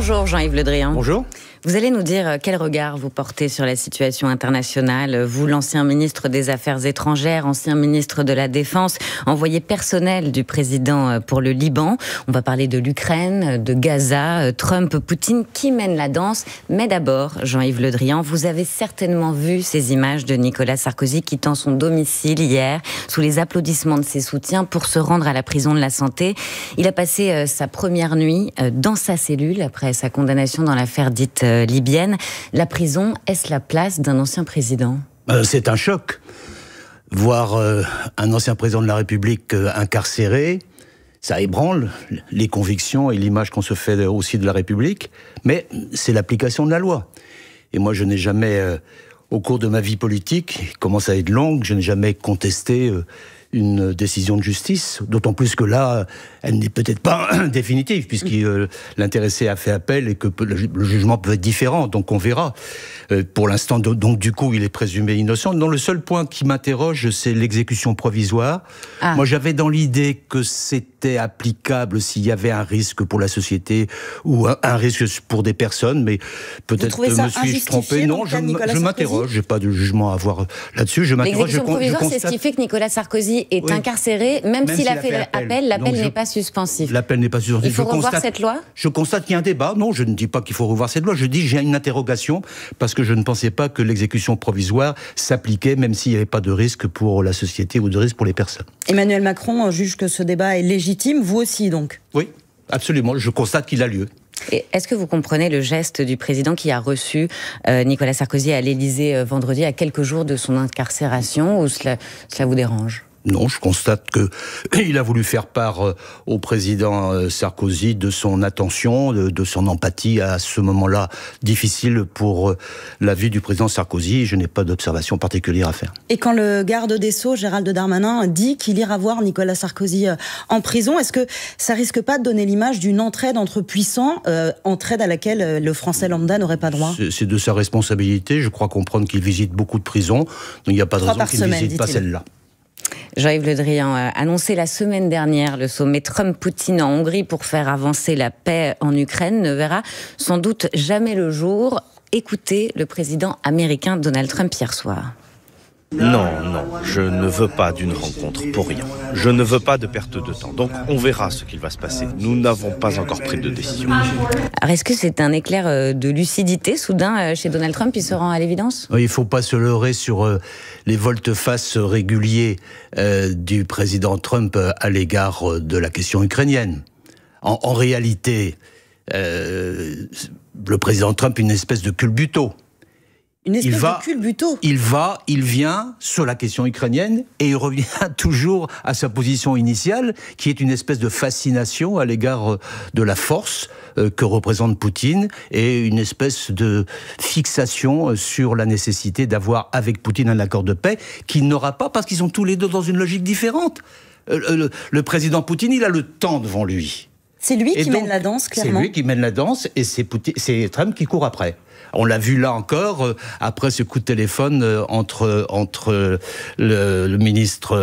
Bonjour Jean-Yves Le Drian. Bonjour. Vous allez nous dire quel regard vous portez sur la situation internationale. Vous, l'ancien ministre des Affaires étrangères, ancien ministre de la Défense, envoyé personnel du président pour le Liban. On va parler de l'Ukraine, de Gaza, Trump, Poutine, qui mène la danse. Mais d'abord, Jean-Yves Le Drian, vous avez certainement vu ces images de Nicolas Sarkozy quittant son domicile hier, sous les applaudissements de ses soutiens, pour se rendre à la prison de la Santé. Il a passé sa première nuit dans sa cellule après sa condamnation dans l'affaire dite libyenne. La prison, est-ce la place d'un ancien président ? C'est un choc. Voir un ancien président de la République incarcéré, ça ébranle les convictions et l'image qu'on se fait aussi de la République, mais c'est l'application de la loi. Et moi, je n'ai jamais, au cours de ma vie politique, qui commence à être longue, je n'ai jamais contesté une décision de justice, d'autant plus que là, elle n'est peut-être pas définitive, puisque l'intéressé a fait appel et que le jugement peut être différent, donc on verra. Pour l'instant, donc du coup, il est présumé innocent. Non, le seul point qui m'interroge, c'est l'exécution provisoire. Moi, j'avais dans l'idée que c'était applicable s'il y avait un risque pour la société ou un risque pour des personnes, mais peut-être me suis-je trompé. Non, je m'interroge, j'ai pas de jugement à avoir là-dessus. L'exécution provisoire, c'est ce qui fait que Nicolas Sarkozy est incarcéré, même s'il a fait appel, l'appel n'est pas suspensif. L'appel n'est pas suspensif. Il faut revoir cette loi ? Je constate qu'il y a un débat. Non, je ne dis pas qu'il faut revoir cette loi. Je dis j'ai une interrogation parce que je ne pensais pas que l'exécution provisoire s'appliquait, même s'il n'y avait pas de risque pour la société ou de risque pour les personnes. Emmanuel Macron juge que ce débat est légitime, vous aussi donc ? Oui, absolument. Je constate qu'il a lieu. Et est-ce que vous comprenez le geste du président qui a reçu Nicolas Sarkozy à l'Élysée vendredi, à quelques jours de son incarcération, ou cela vous dérange ? Non, je constate qu'il a voulu faire part au président Sarkozy de son attention, de son empathie à ce moment-là difficile pour la vie du président Sarkozy. Je n'ai pas d'observation particulière à faire. Et quand le garde des Sceaux, Gérald Darmanin, dit qu'il ira voir Nicolas Sarkozy en prison, est-ce que ça risque pas de donner l'image d'une entraide entre puissants, entraide à laquelle le Français lambda n'aurait pas droit ? C'est de sa responsabilité. Je crois comprendre qu'il visite beaucoup de prisons, donc il n'y a pas de raison qu'il ne visite pas celle-là. Jean-Yves Le Drian a annoncé la semaine dernière le sommet Trump-Poutine en Hongrie pour faire avancer la paix en Ukraine ne verra sans doute jamais le jour. Écoutez le président américain Donald Trump hier soir. Non, je ne veux pas d'une rencontre pour rien. Je ne veux pas de perte de temps. Donc on verra ce qu'il va se passer. Nous n'avons pas encore pris de décision. Alors est-ce que c'est un éclair de lucidité soudain chez Donald Trump, il se rend à l'évidence ? Il ne faut pas se leurrer sur les volte-face réguliers du président Trump à l'égard de la question ukrainienne. En réalité, le président Trump est une espèce de culbuto. Une espèce de culbuto. Il vient sur la question ukrainienne et il revient toujours à sa position initiale, qui est une espèce de fascination à l'égard de la force que représente Poutine et une espèce de fixation sur la nécessité d'avoir avec Poutine un accord de paix qu'il n'aura pas parce qu'ils sont tous les deux dans une logique différente. Le président Poutine, il a le temps devant lui. C'est lui qui mène la danse, clairement. C'est lui qui mène la danse et c'est Trump qui court après. On l'a vu là encore, après ce coup de téléphone entre le ministre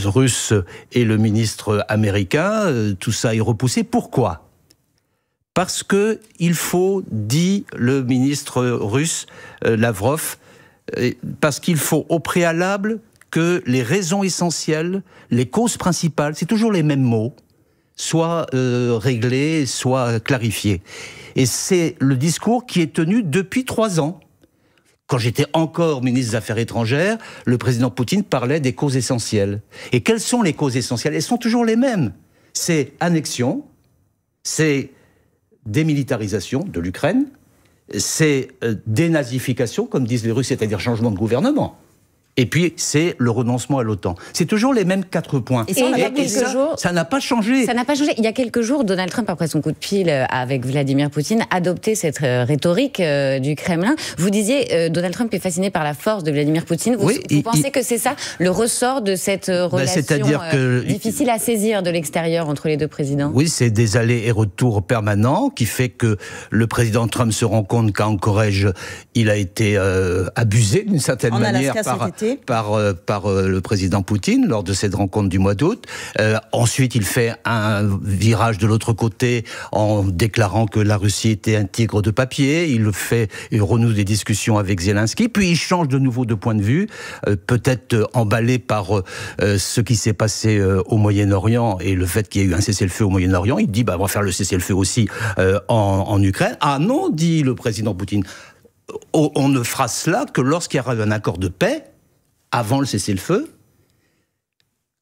russe et le ministre américain, tout ça est repoussé. Pourquoi ? Parce que il faut, dit le ministre russe, Lavrov, parce qu'il faut au préalable que les raisons essentielles, les causes principales, c'est toujours les mêmes mots, soient réglées, soient clarifiées. Et c'est le discours qui est tenu depuis 3 ans. Quand j'étais encore ministre des Affaires étrangères, le président Poutine parlait des causes essentielles. Et quelles sont les causes essentielles ? Elles sont toujours les mêmes. C'est annexion, c'est démilitarisation de l'Ukraine, c'est dénazification, comme disent les Russes, c'est-à-dire changement de gouvernement. Et puis, c'est le renoncement à l'OTAN. C'est toujours les mêmes 4 points. Et ça n'a pas changé. Ça n'a pas changé. Il y a quelques jours, Donald Trump, après son coup de pile avec Vladimir Poutine, adoptait cette rhétorique du Kremlin. Vous disiez, Donald Trump est fasciné par la force de Vladimir Poutine. Vous pensez que c'est ça, le ressort de cette relation difficile à saisir de l'extérieur entre les deux présidents ? Oui, c'est des allers et retours permanents qui fait que le président Trump se rend compte qu'à Anchorage, il a été abusé d'une certaine manière par le président Poutine lors de cette rencontre du mois d'août. Ensuite, il fait un virage de l'autre côté en déclarant que la Russie était un tigre de papier. Il renoue des discussions avec Zelensky. Puis il change de nouveau de point de vue, peut-être emballé par ce qui s'est passé au Moyen-Orient et le fait qu'il y ait eu un cessez-le-feu au Moyen-Orient. Il dit on va faire le cessez-le-feu aussi en Ukraine. Ah non, dit le président Poutine, on ne fera cela que lorsqu'il y aura un accord de paix avant le cessez-le-feu.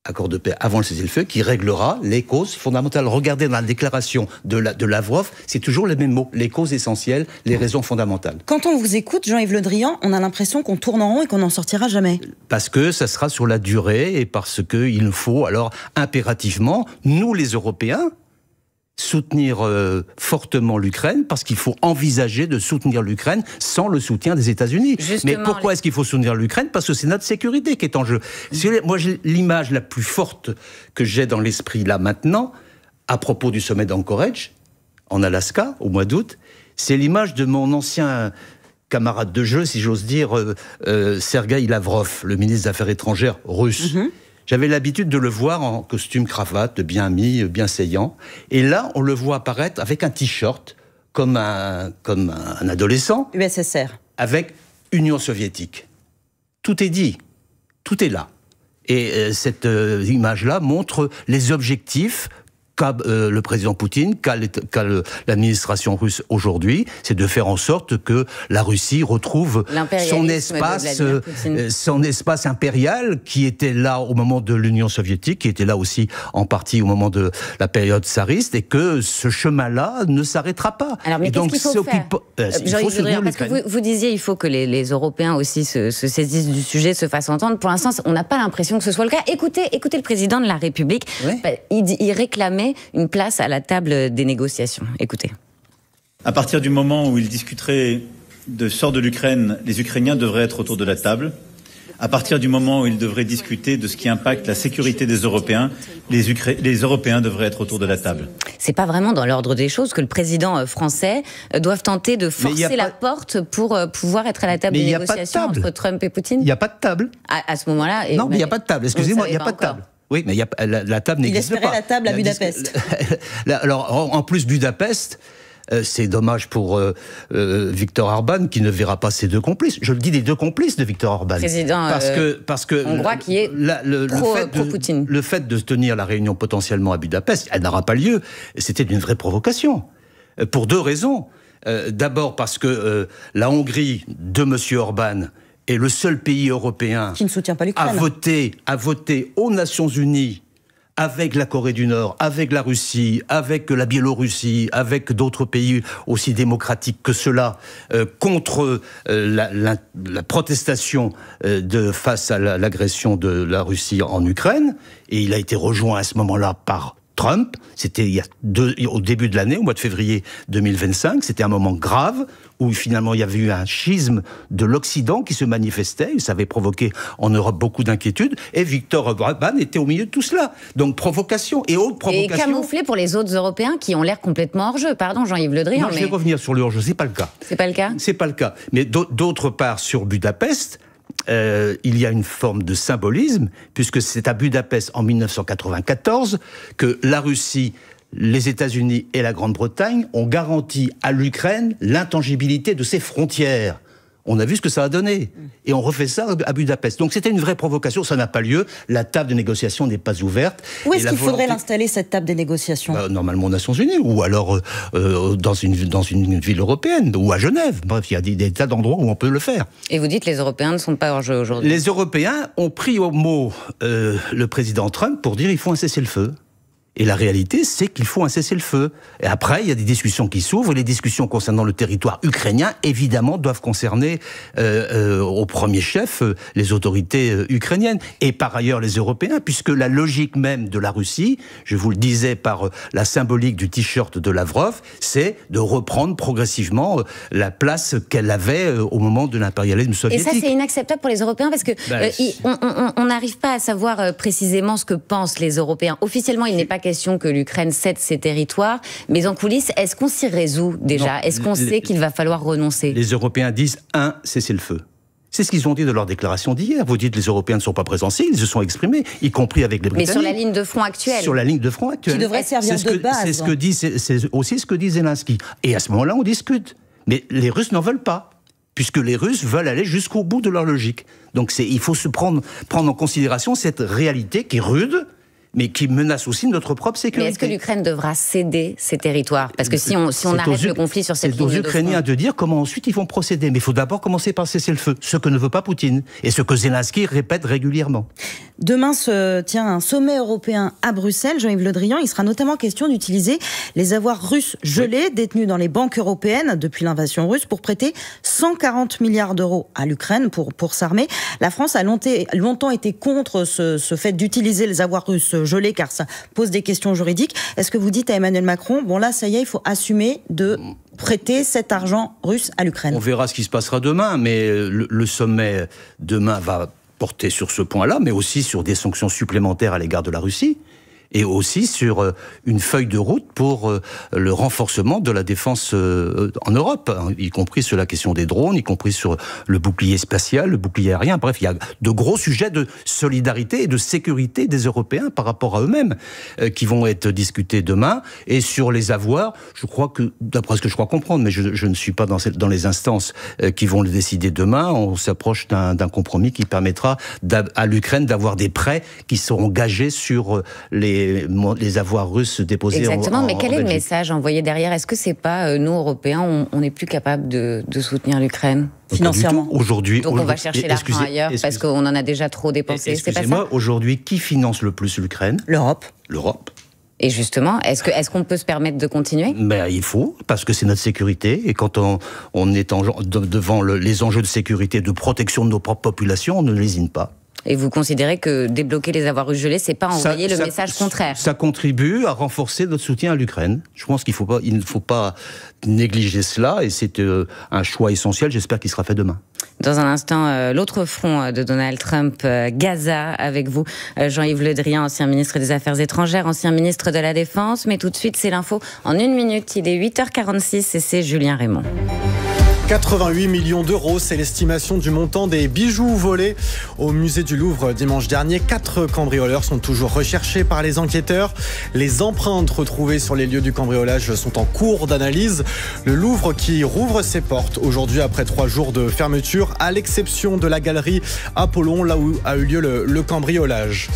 Accord de paix avant le cessez-le-feu qui réglera les causes fondamentales. Regardez dans la déclaration de Lavrov, c'est toujours les mêmes mots, les causes essentielles, les raisons fondamentales. Quand on vous écoute, Jean-Yves Le Drian, on a l'impression qu'on tourne en rond et qu'on n'en sortira jamais. Parce que ça sera sur la durée et parce qu'il faut alors impérativement, nous les Européens, soutenir fortement l'Ukraine, parce qu'il faut envisager de soutenir l'Ukraine sans le soutien des États-Unis. Mais pourquoi est-ce qu'il faut soutenir l'Ukraine? Parce que c'est notre sécurité qui est en jeu. Moi, l'image la plus forte que j'ai dans l'esprit là maintenant, à propos du sommet d'Anchorage, en Alaska, au mois d'août, c'est l'image de mon ancien camarade de jeu, si j'ose dire, Sergueï Lavrov, le ministre des Affaires étrangères russe. J'avais l'habitude de le voir en costume cravate, bien mis, bien saillant. Et là, on le voit apparaître avec un t-shirt, comme un adolescent. USSR. Avec Union soviétique. Tout est dit. Tout est là. Et cette image-là montre les objectifs qu'a le président Poutine, qu'a l'administration russe aujourd'hui, c'est de faire en sorte que la Russie retrouve son espace impérial qui était là au moment de l'Union soviétique, qui était là aussi en partie au moment de la période tsariste, et que ce chemin-là ne s'arrêtera pas. Alors, mais qu'est-ce qu'il faut faire parce que vous disiez il faut que les Européens aussi se saisissent du sujet, se fassent entendre. Pour l'instant, on n'a pas l'impression que ce soit le cas. Écoutez le président de la République. Ouais. Il réclamait une place à la table des négociations. Écoutez. À partir du moment où il discuterait de sort de l'Ukraine, les Ukrainiens devraient être autour de la table. À partir du moment où ils devraient discuter de ce qui impacte la sécurité des Européens, les Européens devraient être autour de la table. C'est pas vraiment dans l'ordre des choses que le président français doive tenter de forcer la porte pour pouvoir être à la table des négociations entre Trump et Poutine. Il n'y a pas de table. À ce moment-là. Non, mais il n'y a pas de table. Excusez-moi, il n'y a pas de table. Oui, mais la table n'existe pas. Il espérait la table à Budapest. Alors, en plus, Budapest, c'est dommage pour Viktor Orban qui ne verra pas ses deux complices. Je le dis, des deux complices de Viktor Orban. Président parce que hongrois qui est pro-Poutine. Le fait de tenir la réunion potentiellement à Budapest, elle n'aura pas lieu. C'était une vraie provocation. Pour deux raisons. D'abord parce que la Hongrie de M. Orban est le seul pays européen qui ne soutient pas l'Ukraine. a voté aux Nations Unies avec la Corée du Nord, avec la Russie, avec la Biélorussie, avec d'autres pays aussi démocratiques que ceux-là, contre la protestation face à l'agression de la Russie en Ukraine. Et il a été rejoint à ce moment-là par Trump. C'était au début de l'année, au mois de février 2025. C'était un moment grave où finalement il y avait eu un schisme de l'Occident qui se manifestait. Ça avait provoqué en Europe beaucoup d'inquiétudes. Et Viktor Orban était au milieu de tout cela. Donc provocation et autre provocation. Et camouflé pour les autres Européens qui ont l'air complètement hors jeu. Pardon, Jean-Yves Le Drian. Non, je vais revenir sur le hors jeu. C'est pas le cas. C'est pas le cas. C'est pas le cas. Mais d'autre part, sur Budapest, il y a une forme de symbolisme, puisque c'est à Budapest en 1994 que la Russie, les États-Unis et la Grande-Bretagne ont garanti à l'Ukraine l'intangibilité de ses frontières. On a vu ce que ça a donné. Et on refait ça à Budapest. Donc c'était une vraie provocation, ça n'a pas lieu. La table de négociation n'est pas ouverte. Où est-ce qu'il faudrait l'installer, cette table des négociations ? Normalement aux Nations Unies, ou alors dans une ville européenne, ou à Genève. Bref, il y a des tas d'endroits où on peut le faire. Et vous dites que les Européens ne sont pas hors jeu aujourd'hui ? Les Européens ont pris au mot le président Trump pour dire qu'il faut un cessez-le-feu. Et la réalité, c'est qu'il faut un cessez-le-feu. Et après, il y a des discussions qui s'ouvrent. Et les discussions concernant le territoire ukrainien, évidemment, doivent concerner au premier chef les autorités ukrainiennes. Et par ailleurs, les Européens, puisque la logique même de la Russie, je vous le disais par la symbolique du t-shirt de Lavrov, c'est de reprendre progressivement la place qu'elle avait au moment de l'impérialisme soviétique. Et ça, c'est inacceptable pour les Européens, parce que on n'arrive pas à savoir précisément ce que pensent les Européens. Officiellement, il n'est pas question que l'Ukraine cède ses territoires, mais en coulisses, est-ce qu'on s'y résout déjà ? Est-ce qu'on sait qu'il va falloir renoncer ? Les Européens disent un cessez-le-feu. C'est ce qu'ils ont dit de leur déclaration d'hier. Vous dites que les Européens ne sont pas présents. Si, ils se sont exprimés, y compris avec les Britanniques. Mais sur la ligne de front actuelle. Sur la ligne de front actuelle. Qui devrait servir de base. C'est aussi ce que dit Zelensky. Et à ce moment-là, on discute. Mais les Russes n'en veulent pas, puisque les Russes veulent aller jusqu'au bout de leur logique. Donc il faut se prendre en considération cette réalité qui est rude, mais qui menace aussi notre propre sécurité. Mais est-ce que l'Ukraine devra céder ses territoires? Parce que si on arrête le conflit sur cette ligne de front... C'est aux Ukrainiens de dire comment ensuite ils vont procéder. Mais il faut d'abord commencer par cesser le feu, ce que ne veut pas Poutine, et ce que Zelensky répète régulièrement. Demain se tient un sommet européen à Bruxelles. Jean-Yves Le Drian, il sera notamment question d'utiliser les avoirs russes gelés détenus dans les banques européennes depuis l'invasion russe pour prêter 140 milliards d'euros à l'Ukraine pour s'armer. La France a longtemps été contre ce fait d'utiliser les avoirs russes gelés car ça pose des questions juridiques. Est-ce que vous dites à Emmanuel Macron, bon là ça y est, il faut assumer de prêter cet argent russe à l'Ukraine? On verra ce qui se passera demain, mais le sommet demain va porter sur ce point-là, mais aussi sur des sanctions supplémentaires à l'égard de la Russie, et aussi sur une feuille de route pour le renforcement de la défense en Europe, y compris sur la question des drones, y compris sur le bouclier spatial, le bouclier aérien. Bref, il y a de gros sujets de solidarité et de sécurité des Européens par rapport à eux-mêmes qui vont être discutés demain. Et sur les avoirs, je crois que, d'après ce que je crois comprendre, mais je ne suis pas dans les instances qui vont le décider demain, on s'approche d'un compromis qui permettra à l'Ukraine d'avoir des prêts qui seront gagés sur les avoirs russes déposés. Exactement, mais quel est le message envoyé derrière? Est-ce que c'est pas nous, Européens, on n'est plus capables de soutenir l'Ukraine financièrement aujourd'hui? Donc on va chercher l'argent ailleurs parce qu'on en a déjà trop dépensé. Excusez-moi, aujourd'hui, qui finance le plus l'Ukraine? L'Europe. Et justement, est-ce qu'on peut se permettre de continuer? Il faut, parce que c'est notre sécurité. Et quand on est devant les enjeux de sécurité, de protection de nos propres populations, on ne lésine pas. Et vous considérez que débloquer les avoirs russes gelés, c'est pas envoyer le message contraire? Ça contribue à renforcer notre soutien à l'Ukraine. Je pense qu'il ne faut pas négliger cela, et c'est un choix essentiel. J'espère qu'il sera fait demain. Dans un instant, l'autre front de Donald Trump, Gaza, avec vous, Jean-Yves Le Drian, ancien ministre des Affaires étrangères, ancien ministre de la Défense. Mais tout de suite, c'est l'info en 1 minute. Il est 8h46 et c'est Julien Raymond. 88 millions d'euros, c'est l'estimation du montant des bijoux volés au musée du Louvre dimanche dernier. 4 cambrioleurs sont toujours recherchés par les enquêteurs. Les empreintes retrouvées sur les lieux du cambriolage sont en cours d'analyse. Le Louvre qui rouvre ses portes aujourd'hui après 3 jours de fermeture, à l'exception de la galerie Apollon, là où a eu lieu le cambriolage.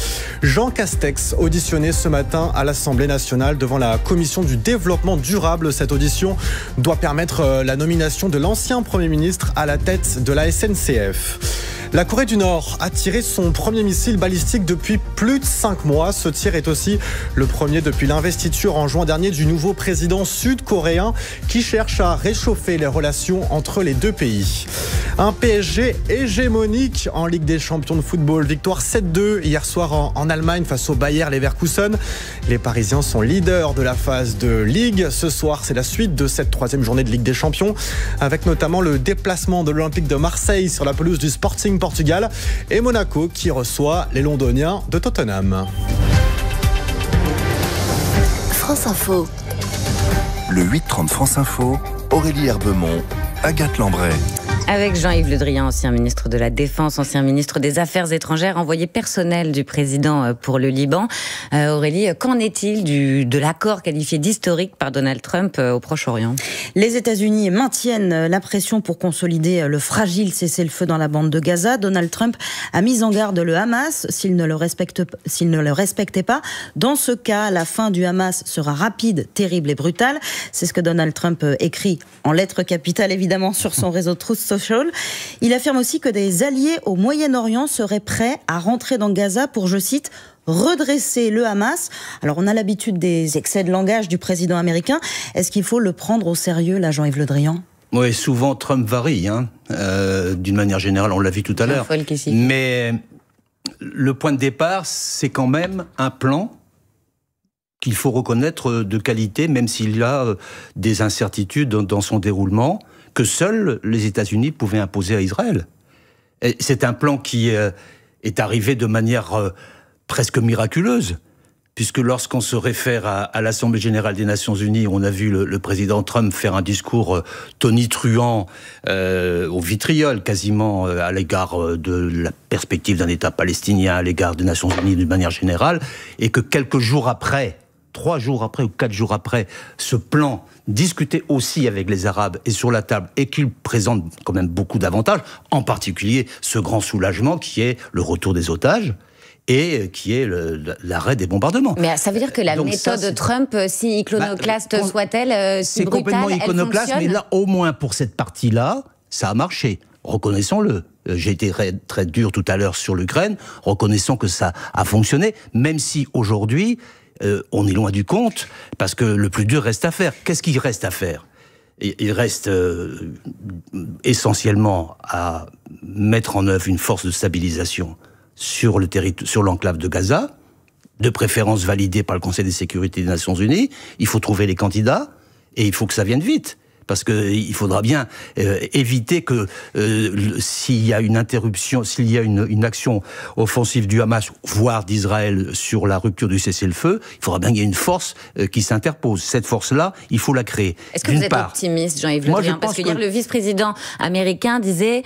Jean Castex, auditionné ce matin à l'Assemblée nationale devant la commission du développement durable. Cette audition doit permettre la nomination de l'ancien Premier ministre à la tête de la SNCF. La Corée du Nord a tiré son premier missile balistique depuis plus de 5 mois. Ce tir est aussi le premier depuis l'investiture en juin dernier du nouveau président sud-coréen qui cherche à réchauffer les relations entre les deux pays. Un PSG hégémonique en Ligue des champions de football. Victoire 7-2 hier soir en Allemagne face au Bayer Leverkusen. Les Parisiens sont leaders de la phase de Ligue. Ce soir, c'est la suite de cette 3e journée de Ligue des champions, avec notamment le déplacement de l'Olympique de Marseille sur la pelouse du Sporting Portugal et Monaco qui reçoit les Londoniens de Tottenham. France Info. Le 8-30 France Info, Aurélie Herbemont, Agathe Lambray. Avec Jean-Yves Le Drian, ancien ministre de la Défense, ancien ministre des Affaires étrangères, envoyé personnel du président pour le Liban. Aurélie, qu'en est-il de l'accord qualifié d'historique par Donald Trump au Proche-Orient? Les États-Unis maintiennent la pression pour consolider le fragile cessez-le-feu dans la bande de Gaza. Donald Trump a mis en garde le Hamas s'il ne le respectait pas. Dans ce cas, la fin du Hamas sera rapide, terrible et brutale. C'est ce que Donald Trump écrit en lettres capitales, évidemment, sur son réseau Truth Social. Il affirme aussi que des alliés au Moyen-Orient seraient prêts à rentrer dans Gaza pour, je cite, redresser le Hamas. Alors on a l'habitude des excès de langage du président américain. Est-ce qu'il faut le prendre au sérieux, là, Jean-Yves Le Drian? Oui, souvent Trump varie, d'une manière générale, on l'a vu tout à l'heure. Mais le point de départ, c'est quand même un plan qu'il faut reconnaître de qualité, même s'il y a des incertitudes dans son déroulement, que seuls les États-Unis pouvaient imposer à Israël. C'est un plan qui est arrivé de manière presque miraculeuse. puisque lorsqu'on se réfère à l'Assemblée générale des Nations Unies, on a vu le président Trump faire un discours tonitruant au vitriol, quasiment à l'égard de la perspective d'un État palestinien, à l'égard des Nations Unies d'une manière générale, et que quelques jours après, 3 jours après ou 4 jours après, ce plan discuté aussi avec les Arabes et sur la table, et qu'il présente quand même beaucoup d'avantages, en particulier ce grand soulagement qui est le retour des otages, et qui est l'arrêt des bombardements. Mais ça veut dire que la méthode de Trump, si iconoclaste soit-elle, si c'est brutale, complètement iconoclaste, elle fonctionne. mais là, au moins pour cette partie-là, ça a marché. Reconnaissons-le. J'ai été très dur tout à l'heure sur l'Ukraine. Reconnaissons que ça a fonctionné, même si aujourd'hui, on est loin du compte, parce que le plus dur reste à faire. Qu'est-ce qu'il reste à faire ? Il reste essentiellement à mettre en œuvre une force de stabilisation sur l'enclave de Gaza, de préférence validée par le Conseil de sécurité des Nations Unies. Il faut trouver les candidats, et il faut que ça vienne vite. Parce qu'il faudra bien éviter que s'il y a une interruption, s'il y a une action offensive du Hamas, voire d'Israël sur la rupture du cessez-le-feu, il faudra bien qu'il y ait une force qui s'interpose. Cette force-là, il faut la créer. Est-ce que vous êtes optimiste, Jean-Yves Le Drian ? Parce que hier, le vice-président américain disait,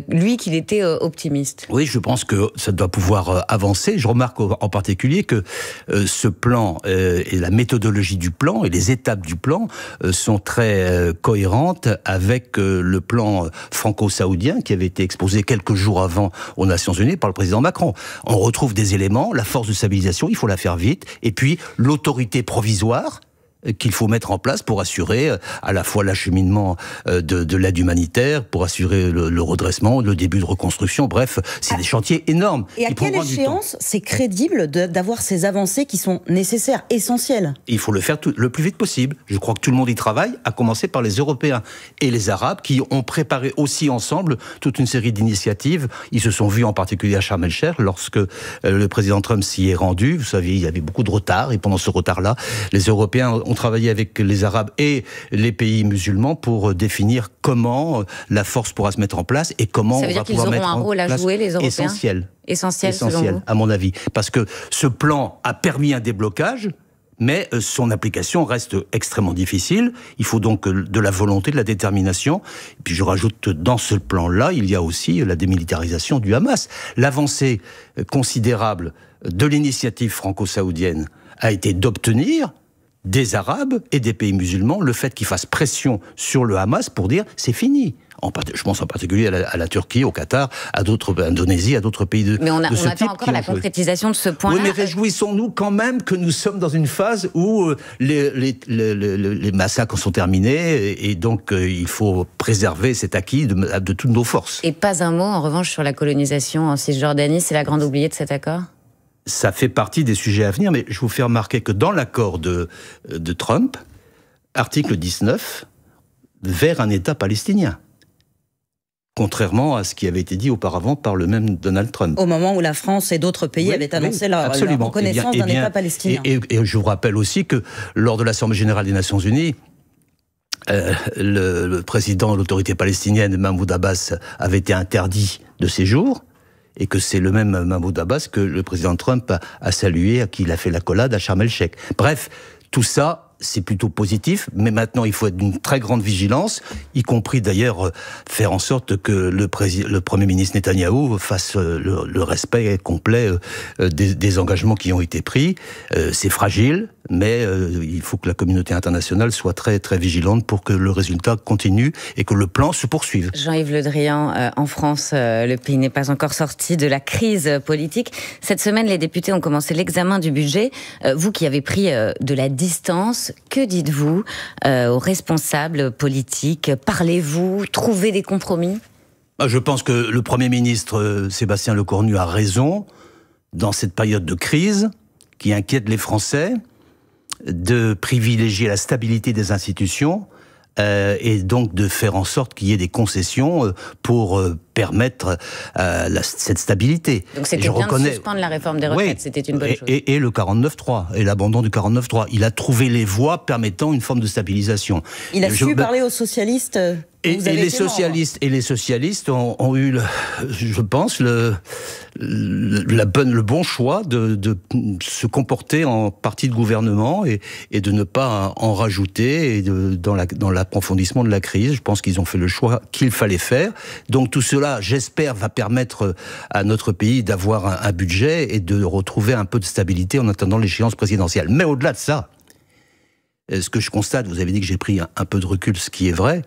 lui, qu'il était optimiste. Oui, je pense que ça doit pouvoir avancer. Je remarque en particulier que ce plan et la méthodologie du plan et les étapes du plan sont très cohérente avec le plan franco-saoudien qui avait été exposé quelques jours avant aux Nations Unies par le président Macron. On retrouve des éléments, la force de stabilisation, il faut la faire vite, et puis l'autorité provisoire qu'il faut mettre en place pour assurer à la fois l'acheminement de l'aide humanitaire, pour assurer le redressement, le début de reconstruction, bref, c'est des chantiers énormes. Et à quelle échéance c'est crédible d'avoir ces avancées qui sont nécessaires, essentielles ? Il faut le faire le plus vite possible. Je crois que tout le monde y travaille, à commencer par les Européens et les Arabes, qui ont préparé aussi ensemble toute une série d'initiatives. Ils se sont vus en particulier à Sharm el-Sheikh, lorsque le président Trump s'y est rendu. Vous savez, il y avait beaucoup de retard, et pendant ce retard-là, les Européens ont travaillé avec les Arabes et les pays musulmans pour définir comment la force pourra se mettre en place et comment on va pouvoir mettre en place. Ça veut dire qu'ils auront un rôle à jouer, les Européens ? Essentiel, selon vous ? À mon avis. Parce que ce plan a permis un déblocage, mais son application reste extrêmement difficile. Il faut donc de la volonté, de la détermination. Et puis je rajoute que dans ce plan-là, il y a aussi la démilitarisation du Hamas. L'avancée considérable de l'initiative franco-saoudienne a été d'obtenir des Arabes et des pays musulmans le fait qu'ils fassent pression sur le Hamas pour dire c'est fini. Je pense en particulier à la Turquie, au Qatar, à l'Indonésie, à d'autres pays de ce type. Mais on attend encore la concrétisation de ce point-là. Oui, mais réjouissons-nous quand même que nous sommes dans une phase où les massacres sont terminés, et donc il faut préserver cet acquis de toutes nos forces. Et pas un mot, en revanche, sur la colonisation en Cisjordanie, c'est la grande oubliée de cet accord ? Ça fait partie des sujets à venir, mais je vous fais remarquer que dans l'accord de Trump, article 19, vers un État palestinien. Contrairement à ce qui avait été dit auparavant par le même Donald Trump. Au moment où la France et d'autres pays avaient annoncé leur reconnaissance d'un État palestinien. Et je vous rappelle aussi que lors de l'Assemblée générale des Nations Unies, le président de l'autorité palestinienne, Mahmoud Abbas, avait été interdit de séjour, et que c'est le même Mahmoud Abbas que le président Trump a salué, à qui il a fait l'accolade à Sharm el-Sheikh. Bref, tout ça, c'est plutôt positif, mais maintenant il faut être d'une très grande vigilance, y compris d'ailleurs faire en sorte que le Premier ministre Netanyahou fasse le respect complet des engagements qui ont été pris. C'est fragile, mais il faut que la communauté internationale soit très très vigilante pour que le résultat continue et que le plan se poursuive. Jean-Yves Le Drian, en France, le pays n'est pas encore sorti de la crise politique. Cette semaine, les députés ont commencé l'examen du budget. Vous qui avez pris de la distance, que dites-vous aux responsables politiques ? Parlez-vous ? Trouvez des compromis ? Je pense que le Premier ministre Sébastien Lecornu a raison, dans cette période de crise qui inquiète les Français, de privilégier la stabilité des institutions et donc de faire en sorte qu'il y ait des concessions pour permettre cette stabilité. Donc c'était bien de suspendre la réforme des retraites, c'était une bonne chose. Et le 49.3, et l'abandon du 49.3. Il a trouvé les voies permettant une forme de stabilisation. Il a su parler aux socialistes. Et les socialistes ont eu, je pense, le bon choix de se comporter en parti de gouvernement et de ne pas en rajouter dans l'approfondissement de la crise. Je pense qu'ils ont fait le choix qu'il fallait faire. Donc tout cela, j'espère, va permettre à notre pays d'avoir un budget et de retrouver un peu de stabilité en attendant l'échéance présidentielle. Mais au-delà de ça, ce que je constate, vous avez dit que j'ai pris un peu de recul, ce qui est vrai,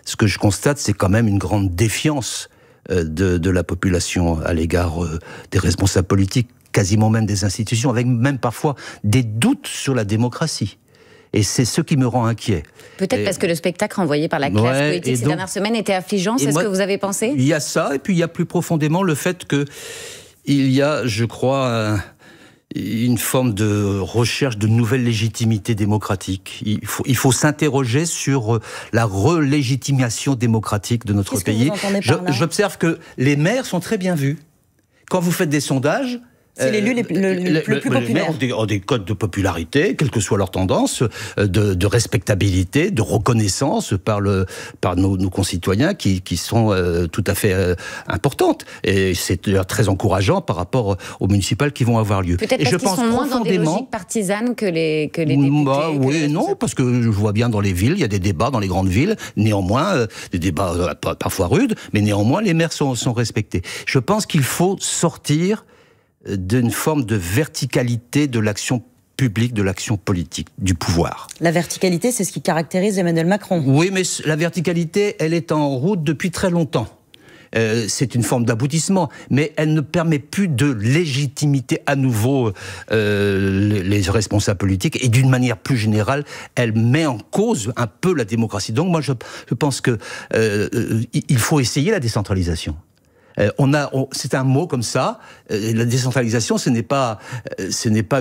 ce que je constate, c'est quand même une grande défiance de la population à l'égard des responsables politiques, quasiment même des institutions, avec même parfois des doutes sur la démocratie. Et c'est ce qui me rend inquiet. Peut-être parce que le spectacle renvoyé par la classe politique ces dernières semaines était affligeant, c'est ce que vous avez pensé ? Il y a ça, et puis il y a plus profondément le fait qu'il y a, je crois, une forme de recherche de nouvelles légitimités démocratiques. Il faut s'interroger sur la relégitimation démocratique de notre pays. J'observe que les maires sont très bien vus. Quand vous faites des sondages, c'est l'élu le plus populaire. Les maires ont des codes de popularité, quelle que soit leur tendance, de respectabilité, de reconnaissance par nos concitoyens qui sont tout à fait importantes. Et c'est d'ailleurs très encourageant par rapport aux municipales qui vont avoir lieu. Peut-être parce qu'ils sont moins dans des logiques partisanes que les députés. Oui, non, parce que je vois bien dans les villes, il y a des débats dans les grandes villes, néanmoins, des débats parfois rudes, mais néanmoins les maires sont respectés. Je pense qu'il faut sortir d'une forme de verticalité de l'action publique, de l'action politique, du pouvoir. La verticalité, c'est ce qui caractérise Emmanuel Macron. Oui, mais la verticalité, elle est en route depuis très longtemps. C'est une forme d'aboutissement, mais elle ne permet plus de légitimité à nouveau les responsables politiques, et d'une manière plus générale, elle met en cause un peu la démocratie. Donc moi, je pense que il faut essayer la décentralisation. C'est un mot comme ça. La décentralisation, ce n'est pas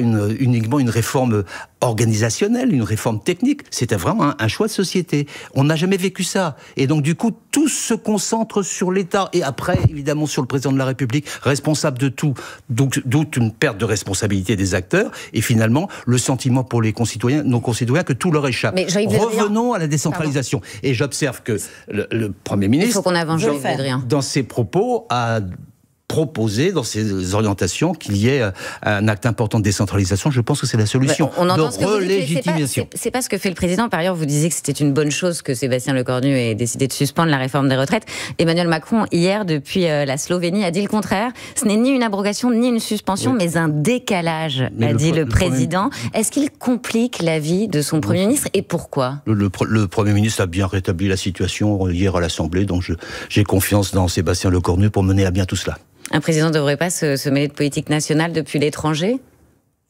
uniquement une réforme organisationnelle, une réforme technique. C'était vraiment un choix de société. On n'a jamais vécu ça. Et donc, du coup, tout se concentre sur l'État. Et après, évidemment, sur le président de la République, responsable de tout. Donc, d'où une perte de responsabilité des acteurs. Et finalement, le sentiment pour nos concitoyens, que tout leur échappe. Revenons à la décentralisation. Pardon. Et j'observe que le Premier ministre, il faut qu'on avance, dans ses propos, a proposé dans ses orientations qu'il y ait un acte important de décentralisation. Je pense que c'est la solution. On entend ce que vous dites, c'est pas ce que fait le président. Par ailleurs, vous disiez que c'était une bonne chose que Sébastien Lecornu ait décidé de suspendre la réforme des retraites. Emmanuel Macron, hier, depuis la Slovénie, a dit le contraire. Ce n'est ni une abrogation, ni une suspension, mais un décalage, a dit le président. Est-ce qu'il complique la vie de son Premier ministre, et pourquoi ? Le Premier ministre a bien rétabli la situation hier à l'Assemblée, donc j'ai confiance dans Sébastien Lecornu pour mener à bien tout cela. Un président ne devrait pas se mêler de politique nationale depuis l'étranger ?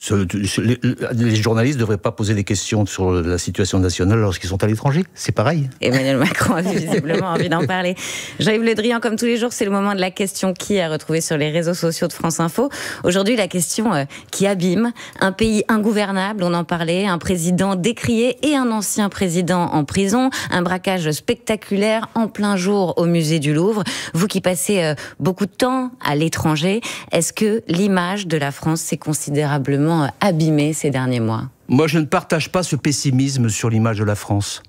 Les journalistes ne devraient pas poser des questions sur la situation nationale lorsqu'ils sont à l'étranger. C'est pareil. Emmanuel Macron a visiblement envie d'en parler. Jean-Yves Le Drian, comme tous les jours, c'est le moment de la question qui à retrouver sur les réseaux sociaux de France Info. Aujourd'hui, la question qui abîme. Un pays ingouvernable, on en parlait, un président décrié et un ancien président en prison. Un braquage spectaculaire en plein jour au musée du Louvre. Vous qui passez beaucoup de temps à l'étranger, est-ce que l'image de la France s'est considérablement abîmé ces derniers mois? Moi, je ne partage pas ce pessimisme sur l'image de la France.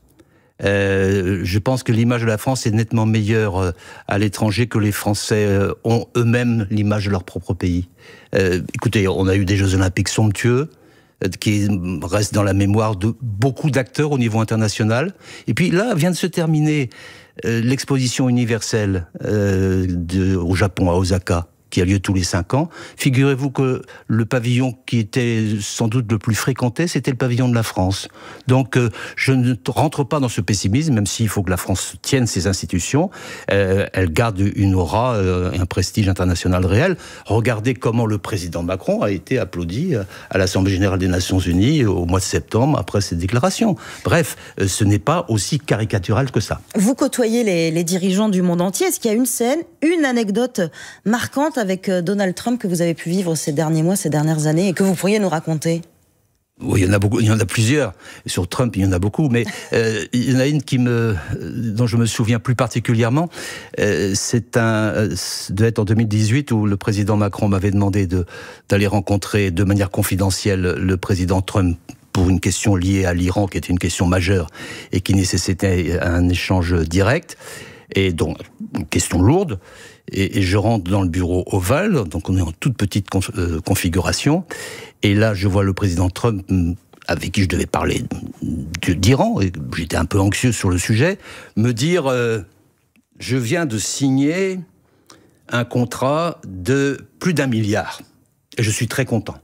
Je pense que l'image de la France est nettement meilleure à l'étranger que les Français ont eux-mêmes l'image de leur propre pays. Écoutez, on a eu des Jeux Olympiques somptueux qui restent dans la mémoire de beaucoup d'acteurs au niveau international. Et puis là, vient de se terminer l'exposition universelle au Japon, à Osaka, qui a lieu tous les 5 ans. Figurez-vous que le pavillon qui était sans doute le plus fréquenté, c'était le pavillon de la France. Donc je ne rentre pas dans ce pessimisme, même s'il faut que la France tienne ses institutions. Elle garde une aura, un prestige international réel. Regardez comment le président Macron a été applaudi à l'Assemblée Générale des Nations Unies au mois de septembre, après cette déclaration. Bref, ce n'est pas aussi caricatural que ça. Vous côtoyez les dirigeants du monde entier. Est-ce qu'il y a une scène, une anecdote marquante avec Donald Trump que vous avez pu vivre ces derniers mois, ces dernières années, et que vous pourriez nous raconter ? Oui, il y en a beaucoup, il y en a plusieurs. Sur Trump, il y en a beaucoup, mais il y en a une dont je me souviens plus particulièrement. Devait être en 2018 où le président Macron m'avait demandé d'aller rencontrer de manière confidentielle le président Trump pour une question liée à l'Iran, qui était une question majeure et qui nécessitait un échange direct. Et donc, une question lourde. Et je rentre dans le bureau ovale, donc on est en toute petite configuration. Et là, je vois le président Trump, avec qui je devais parler d'Iran, et j'étais un peu anxieux sur le sujet, me dire je viens de signer un contrat de plus d'1 milliard. Et je suis très content.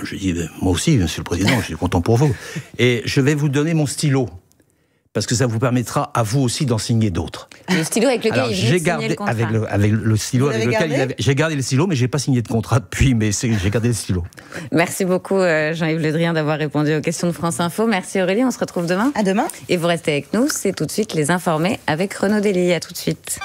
Je dis, moi aussi, monsieur le président, je suis content pour vous. Et je vais vous donner mon stylo. Parce que ça vous permettra à vous aussi d'en signer d'autres. Le stylo avec lequel il venait de signer le contrat. Avec le stylo avec lequel j'ai gardé le stylo, mais j'ai pas signé de contrat depuis, mais j'ai gardé le stylo. Merci beaucoup Jean-Yves Le Drian d'avoir répondu aux questions de France Info. Merci Aurélie, on se retrouve demain. À demain. Et vous restez avec nous, c'est tout de suite Les Informés avec Renaud Dely. À tout de suite.